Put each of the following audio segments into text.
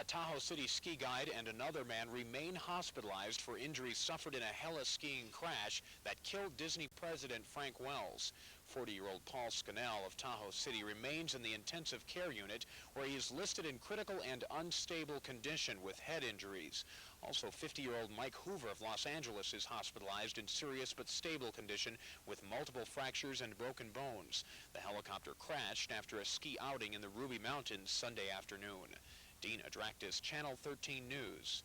A Tahoe City ski guide and another man remain hospitalized for injuries suffered in a heli skiing crash that killed Disney president Frank Wells. 40-year-old Paul Scannell of Tahoe City remains in the intensive care unit where he is listed in critical and unstable condition with head injuries. Also, 50-year-old Mike Hoover of Los Angeles is hospitalized in serious but stable condition with multiple fractures and broken bones. The helicopter crashed after a ski outing in the Ruby Mountains Sunday afternoon. Dean Adractis, Channel 13 News.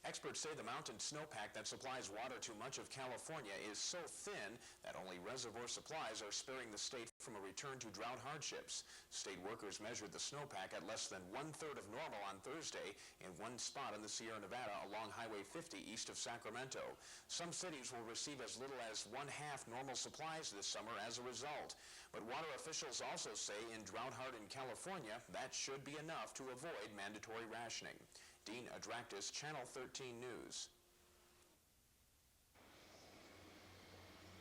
Experts say the mountain snowpack that supplies water to much of California is so thin that only reservoir supplies are sparing the state from a return to drought hardships. State workers measured the snowpack at less than 1/3 of normal on Thursday in one spot in the Sierra Nevada along Highway 50 east of Sacramento. Some cities will receive as little as 1/2 normal supplies this summer as a result. But water officials also say in drought-hardened California, that should be enough to avoid mandatory rationing. Dean Adractis, Channel 13 News.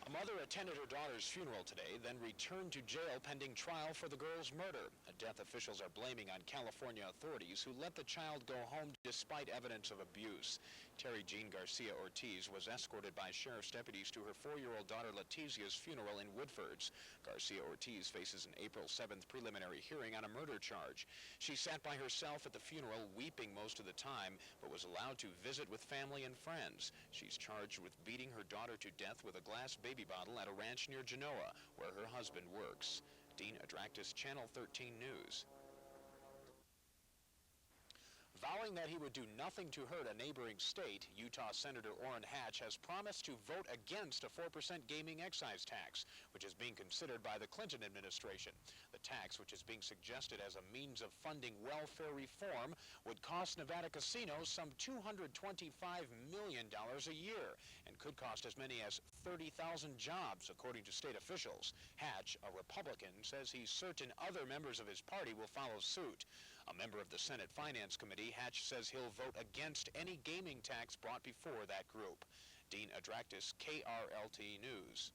A mother attended her daughter's funeral today, then returned to jail pending trial for the girl's murder. Death officials are blaming on California authorities who let the child go home despite evidence of abuse. Terry Jean Garcia Ortiz was escorted by sheriff's deputies to her 4-year-old daughter Letizia's funeral in Woodfords. Garcia Ortiz faces an April 7th preliminary hearing on a murder charge. She sat by herself at the funeral, weeping most of the time, but was allowed to visit with family and friends. She's charged with beating her daughter to death with a glass baby bottle at a ranch near Genoa, where her husband works. Dean Adractis, Channel 13 News. Vowing that he would do nothing to hurt a neighboring state, Utah Senator Orrin Hatch has promised to vote against a 4% gaming excise tax, which is being considered by the Clinton administration. The tax, which is being suggested as a means of funding welfare reform, would cost Nevada casinos some $225 million a year and could cost as many as 30,000 jobs, according to state officials. Hatch, a Republican, says he's certain other members of his party will follow suit. A member of the Senate Finance Committee, Hatch says he'll vote against any gaming tax brought before that group. Dean Adractis, KRLT News.